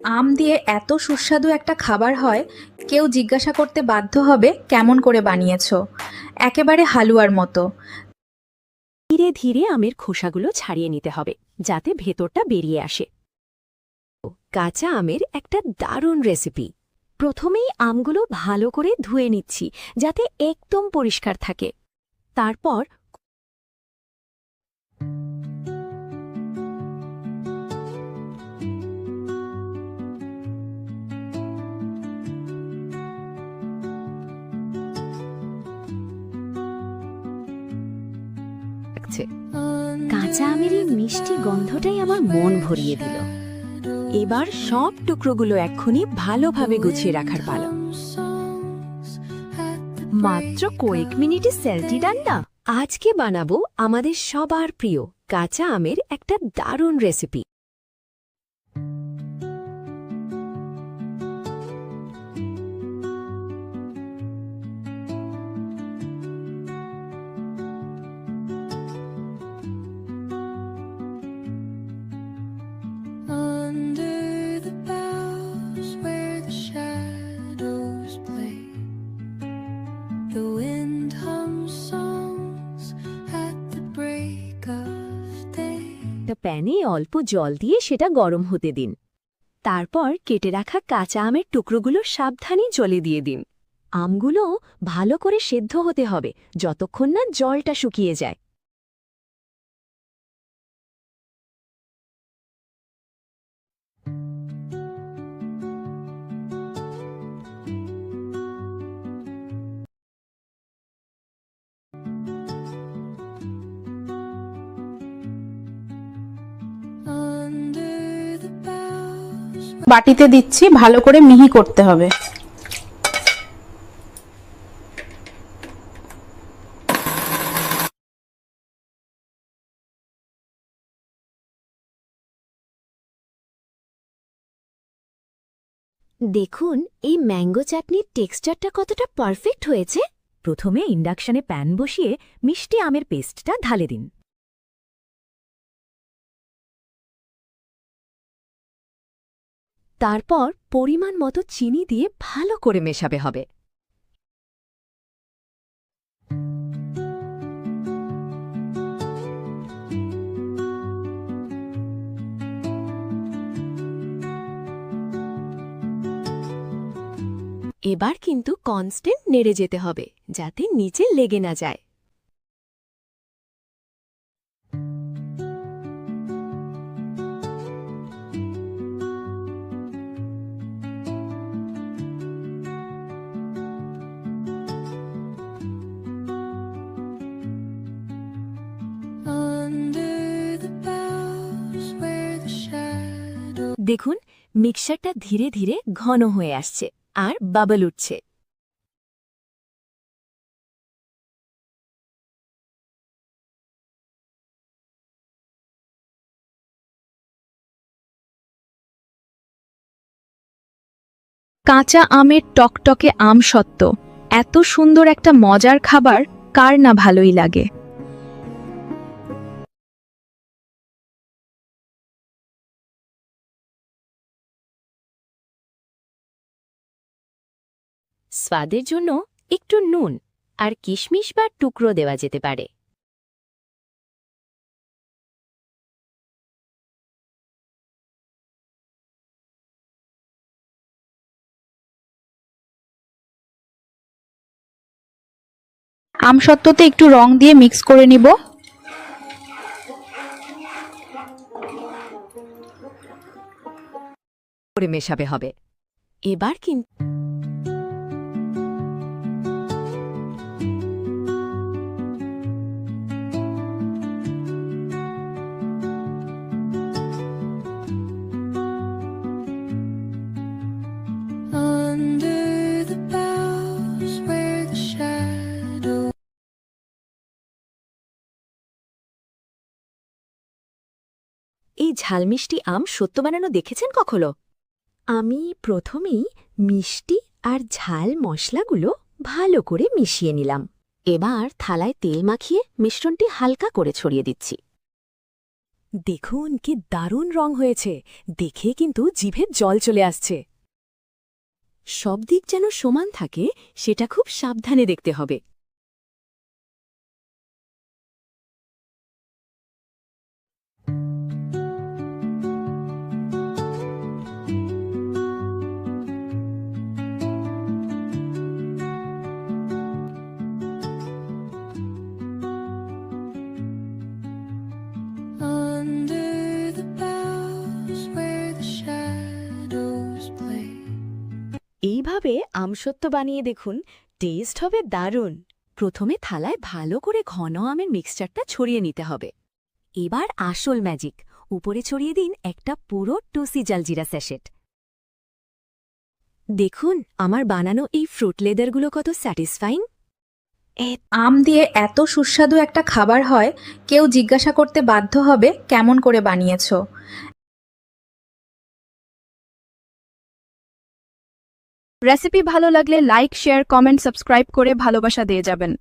আম দিয়ে এত সুস্বাদু একটা খাবার হয়, কেউ জিজ্ঞাসা করতে বাধ্য হবে কেমন করে বানিয়েছো। একেবারে হালুয়ার মতো। ধীরে ধীরে আমের খোসাগুলো ছাড়িয়ে নিতে হবে যাতে ভেতরটা বেরিয়ে আসে। কাঁচা আমের একটা দারুণ রেসিপি। প্রথমেই আমগুলো ভালো করে ধুয়ে নিচ্ছি যাতে একদম পরিষ্কার থাকে। তারপর রাখছে। কাঁচা আমের এই মিষ্টি গন্ধটাই আমার মন ভরিয়ে দিল। এবার সব টুকরোগুলো এক্ষুনি ভালোভাবে গুছিয়ে রাখার পালা। মাত্র কয়েক মিনিটে স্যালটি ডান্ডা। আজকে বানাবো আমাদের সবার প্রিয় কাঁচা আমের একটা দারুণ recipe. Under the boughs where the shadows play, the wind hums songs at the break of day. প্যানে অল্প জল দিয়ে সেটা গরম হতে দিন। তারপর কেটে রাখা কাঁচা আমের টুকরোগুলো সাবধানে জলে দিয়ে দিন। আমগুলো ভালো করে সেদ্ধ হতে হবে যতক্ষণ না জলটা শুকিয়ে যায়। Under the boughs. বাটিতে দিচ্ছি, ভালো করে মিহি করতে হবে। দেখুন এই ম্যাঙ্গো চাটনির টেক্সচারটা কতটা পারফেক্ট হয়েছে। প্রথমে ইন্ডাকশনে প্যান বসিয়ে মিষ্টি আমের পেস্টটা ঢালে দিন। তারপর পরিমাণ মতো চিনি দিয়ে ভালো করে মেশাবে হবে। এবার কিন্তু কনস্ট্যান্ট নেড়ে যেতে হবে যাতে নিচে লেগে না যায়। Under the boughs where the shadows. দেখুন মিক্সারটা ধীরে ধীরে ঘন হয়ে আসছে আর বাবল উঠছে। কাঁচা আমের টকটকে আমসত্ত্ব এত সুন্দর একটা মজার খাবার কার না ভালোই লাগে। স্বাদের জন্য একটু নুন আর কিশমিশ বা টুকরো দেওয়া যেতে পারে। আমসত্ত্বতে একটু রং দিয়ে মিক্স করে নিব। করে মেশাবে হবে। এবার কিন্তু Under the boughs where the shadows. এই ঝালমিষ্টি আম সত্য বানানো দেখেছেন কখনো? আমি প্রথমেই মিষ্টি আর ঝাল মশলাগুলো ভালো করে মিশিয়ে নিলাম। এবার থালায় তেল মাখিয়ে মিশ্রণটি হালকা করে ছড়িয়ে দিচ্ছি। দেখুন কি দারুণ রং হয়েছে, দেখে কিন্তু জিভে জল চলে আসছে। সব দিক যেন সমান থাকে, সেটা খুব সাবধানে দেখতে হবে। Under the boughs where the shadows play. এইভাবে আমসত্ত্ব বানিয়ে দেখুন, টেস্ট হবে দারুণ। প্রথমে থালায় ভালো করে ঘন আমের মিক্সচারটা ছড়িয়ে নিতে হবে। এবার আসল ম্যাজিক, উপরে ছড়িয়ে দিন একটা পুরো টুসি জালজিরা স্যাশেট। দেখুন আমার বানানো এই ফ্রুট লেদারগুলো কত স্যাটিসফাইং। আম দিয়ে এত সুস্বাদু একটা খাবার হয়, কেউ জিজ্ঞাসা করতে বাধ্য হবে কেমন করে বানিয়েছো। রেসিপি ভালো লাগলে লাইক, শেয়ার, কমেন্ট, সাবস্ক্রাইব করে ভালোবাসা দিয়ে যাবেন।